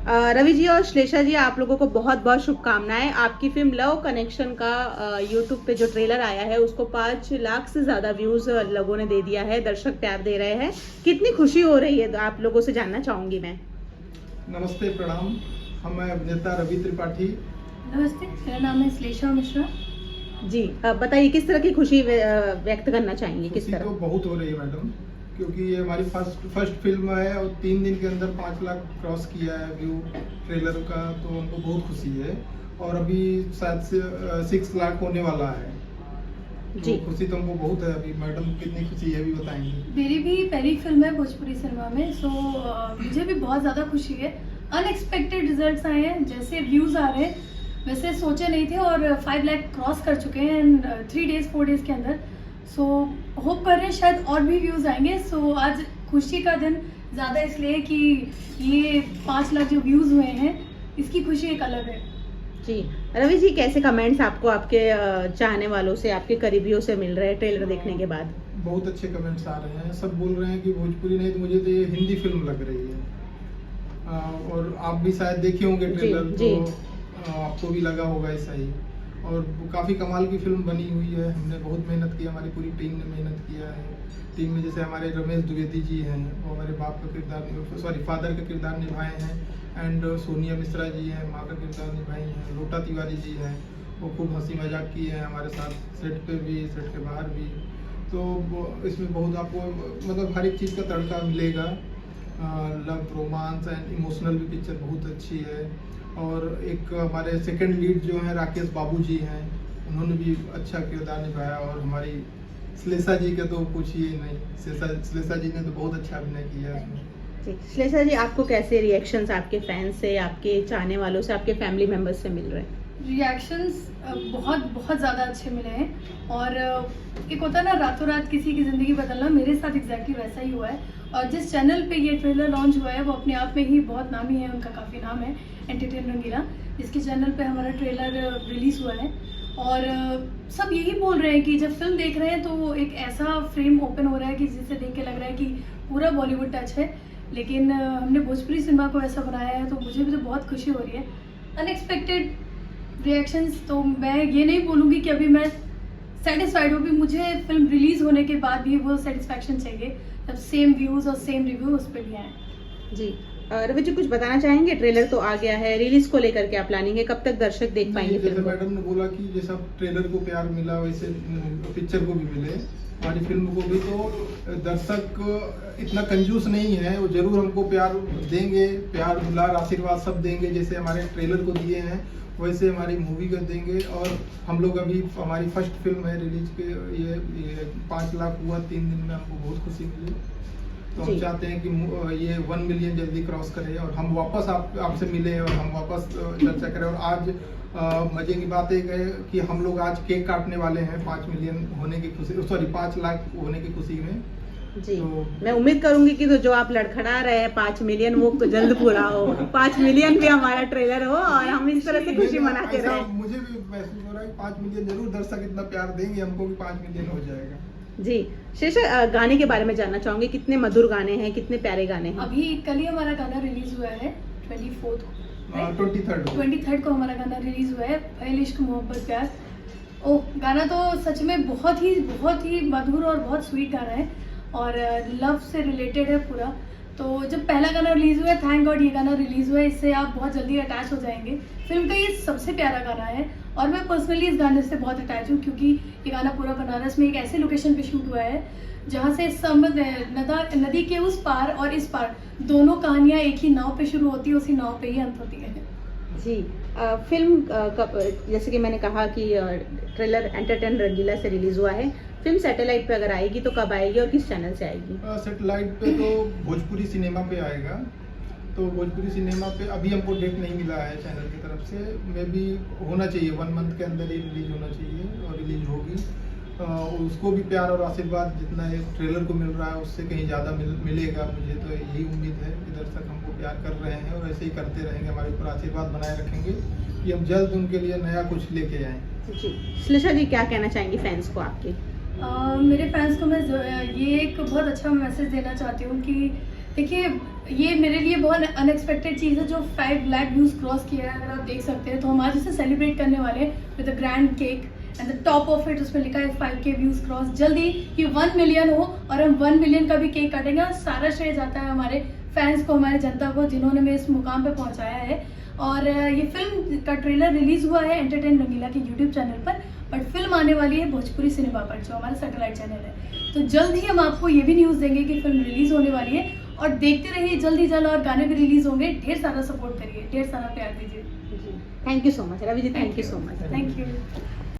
रवि जी और श्लेषा जी, आप लोगों को बहुत बहुत शुभकामनाएं। आपकी फिल्म लव कनेक्शन का यूट्यूब पे जो ट्रेलर आया है उसको 5 लाख से ज़्यादा व्यूज़ लोगों ने दे दिया है, दर्शक प्यार दे रहे हैं। कितनी खुशी हो रही है आप लोगों से जानना चाहूँगी मैं। नमस्ते, प्रणाम। हम मैं अभिनेता रवि त्रिपाठी। नमस्ते, मेरा नाम है श्लेषा मिश्रा। जी, बताइए किस तरह की खुशी व्यक्त करना चाहेंगे, किस खुशी तरह? तो बहुत हो रही है मैडम, क्योंकि ये हमारी फर्स्ट फिल्म है और 3 दिन के अंदर 5 लाख क्रॉस किया है व्यू ट्रेलर का, तो हमको बहुत खुशी है। और अभी शायद से 6 लाख होने वाला है। जी, तो खुशी तो हमको बहुत है। अभी मैडम कितनी खुशी है अभी बताएंगे। मेरी भी पहली फिल्म है भोजपुरी सिनेमा में, सो मुझे भी बहुत ज़्यादा खुशी है। अनएक्सपेक्टेड रिजल्ट्स आए हैं, जैसे व्यूज़ आ रहे हैं वैसे सोचे नहीं थे, और 5 लाख क्रॉस कर चुके हैं इन 3 डेज़ 4 डेज़ के अंदर। सो होप कर रहे हैं शायद और भी व्यूज़ आएंगे। सो आज खुशी का दिन ज़्यादा इसलिए कि ये 5 लाख जो व्यूज़ हुए हैं इसकी खुशी एक अलग है। जी। रवि जी, कैसे कमेंट्स आपको आपके चाहने वालों से, आपके करीबियों से मिल रहे हैं ट्रेलर देखने के बाद? बहुत अच्छे कमेंट्स आ रहे हैं। सब बोल रहे हैं कि भोजपुरी नहीं तो मुझे तो ये हिंदी फिल्म लग रही है। और आप भी शायद देखे होंगे ट्रेलर, जी। तो आपको भी लगा होगा ऐसा ही। और काफ़ी कमाल की फिल्म बनी हुई है। हमने बहुत मेहनत की, हमारी पूरी टीम ने मेहनत किया है। टीम में जैसे हमारे रमेश द्विवेदी जी हैं, वो हमारे बाप का किरदार फादर का किरदार निभाए हैं। एंड सोनिया मिश्रा जी हैं, माँ का किरदार निभाई हैं। लोटा तिवारी जी हैं, वो खूब हंसी मजाक की हैं हमारे साथ, सेट पे भी सेट के बाहर भी। तो इसमें बहुत आपको मतलब हर एक चीज़ का तड़का मिलेगा। लव, रोमांस एंड इमोशनल भी पिक्चर बहुत अच्छी है। और एक हमारे सेकंड लीड जो हैं राकेश बाबू जी हैं, उन्होंने भी अच्छा किरदार निभाया। और हमारी श्लेषा जी का तो पूछिए नहीं, श्लेषा जी ने तो बहुत अच्छा अभिनय किया है इसमें। जी, श्लेषा जी, आपको कैसे रिएक्शंस आपके फैंस से, आपके चाहने वालों से, आपके फैमिली मेंबर्स से मिल रहे हैं? रिएक्शंस बहुत बहुत ज़्यादा अच्छे मिले हैं। और एक होता है ना रातों रात किसी की ज़िंदगी बदलना, मेरे साथ एग्जैक्टली वैसा ही हुआ है। और जिस चैनल पे ये ट्रेलर लॉन्च हुआ है वो अपने आप में ही बहुत नामी है, उनका काफ़ी नाम है एंटरटेन रंगीला, जिसके चैनल पे हमारा ट्रेलर रिलीज़ हुआ है। और सब यही बोल रहे हैं कि जब फिल्म देख रहे हैं तो एक ऐसा फ्रेम ओपन हो रहा है कि जिसे देख के लग रहा है कि पूरा बॉलीवुड टच है। लेकिन हमने भोजपुरी सिनेमा को ऐसा बनाया है, तो मुझे भी तो बहुत खुशी हो रही है। अनएक्सपेक्टेड रिएक्शंस, तो मैं ये नहीं बोलूँगी कि अभी मैं सेटिस्फाइड हूँ, भी मुझे फिल्म रिलीज़ होने के बाद भी वो सेटिस्फैक्शन चाहिए, तब सेम व्यूज़ और सेम रिव्यू उस पर भी आए। जी, रवि जी कुछ बताना चाहेंगे? ट्रेलर तो आ गया है, रिलीज को लेकर क्या प्लानिंग है, कब तक दर्शक देख पाएंगे जैसे फिल्म को? मैडम ने बोला कि जैसा ट्रेलर को प्यार मिला वैसे पिक्चर को भी मिले, हमारी फिल्म को भी। तो दर्शक इतना कंजूस नहीं है, वो जरूर हमको प्यार देंगे, प्यार दुलार आशीर्वाद सब देंगे। जैसे हमारे ट्रेलर को दिए हैं वैसे हमारी मूवी को देंगे। और हम लोग अभी हमारी फर्स्ट फिल्म है रिलीज के, ये 5 लाख हुआ 3 दिन में, हमको बहुत खुशी मिली। तो हम चाहते हैं कि ये 1 मिलियन जल्दी क्रॉस करे और हम वापस आपसे मिले और हम वापस चर्चा करें। और आज मजे की बात एक है कि हम लोग आज केक काटने वाले हैं 5 मिलियन होने की खुशी, 5 लाख होने की खुशी में। जी, तो मैं उम्मीद करूंगी कि तो जो आप लड़खड़ा रहे हैं 5 मिलियन, वो तो जल्द पूरा हो। 5 मिलियन भी हमारा ट्रेलर हो और हम इस तरह से खुशी मनाते ऐसा रहे। मुझे भी महसूस हो रहा है कि 5 मिलियन जरूर दर्शक इतना प्यार देंगे, हमको भी 5 मिलियन हो जाएगा। जी, शेषा, गाने के बारे में जानना चाहूंगी, कितने मधुर गाने हैं, कितने प्यारे गाने हैं? अभी कल ही हमारा गाना रिलीज हुआ है 24 23 को हमारा गाना रिलीज हुआ है, पहले इश्क मोहब्बत प्यार। ओह, गाना तो सच में बहुत ही मधुर और बहुत स्वीट गाना है और लव से रिलेटेड है पूरा। तो जब पहला गाना रिलीज हुआ है, थैंक गॉड ये गाना रिलीज हुआ है, इससे आप बहुत जल्दी अटैच हो जाएंगे। फिल्म का ये सबसे प्यारा गाना है और मैं पर्सनली इस गाने से बहुत अटैच हूँ, क्योंकि ये गाना पूरा बनारस में एक ऐसे लोकेशन पे शूट हुआ है जहाँ से नदी के उस पार और इस पार दोनों कहानियाँ एक ही नाव पे शुरू होती है, उसी नाव पे ही अंत होती है। जी, फिल्म जैसे कि मैंने कहा कि ट्रेलर एंटरटेन रंगीला से रिलीज हुआ है। फिल्म सैटेलाइट पे अगर आएगी तो कब आएगी और किस चैनल से आएगी? सैटेलाइट पे तो भोजपुरी सिनेमा पे आएगा। तो भोजपुरी सिनेमा पे अभी हमको डेट नहीं मिला है चैनल की तरफ से। मे बी होना चाहिए 1 मंथ के अंदर ही रिलीज होना चाहिए और रिलीज होगी। उसको भी प्यार और आशीर्वाद जितना ये ट्रेलर को मिल रहा है उससे कहीं ज़्यादा मिलेगा। मुझे तो यही उम्मीद है कि दर्शक हमको प्यार कर रहे हैं और ऐसे ही करते रहेंगे, हमारे ऊपर आशीर्वाद बनाए रखेंगे कि हम जल्द उनके लिए नया कुछ लेके आएँ। जी, श्लेषा जी क्या कहना चाहेंगी फैंस को आपके? मेरे फैंस को मैं ये एक बहुत अच्छा मैसेज देना चाहती हूँ कि देखिए, ये मेरे लिए बहुत अनएक्सपेक्टेड चीज़ है जो 5 लाख व्यूज़ क्रॉस किया है, अगर आप देख सकते हैं। तो हम आज इसे सेलिब्रेट करने वाले हैं with a grand cake and the top of it उसमें लिखा है 5K व्यूज़ क्रॉस। जल्दी ये 1 मिलियन हो और हम 1 मिलियन का भी केक काटेंगे। और सारा श्रेय जाता है हमारे फैंस को, हमारे जनता को, जिन्होंने हमें इस मुकाम पे पहुंचाया है। और ये फिल्म का ट्रेलर रिलीज़ हुआ है एंटरटेन रंगीला के यूट्यूब चैनल पर, बट फिल्म आने वाली है भोजपुरी सिनेमा पर, जो हमारा सैटेलाइट चैनल है। तो जल्द ही हम आपको ये भी न्यूज़ देंगे कि फिल्म रिलीज़ होने वाली है। और देखते रहिए, जल्द ही जल्द और गाने भी रिलीज़ होंगे। ढेर सारा सपोर्ट करिए, ढेर सारा प्यार दीजिए। Thank you so much Ravi ji, thank you so much. Thank you.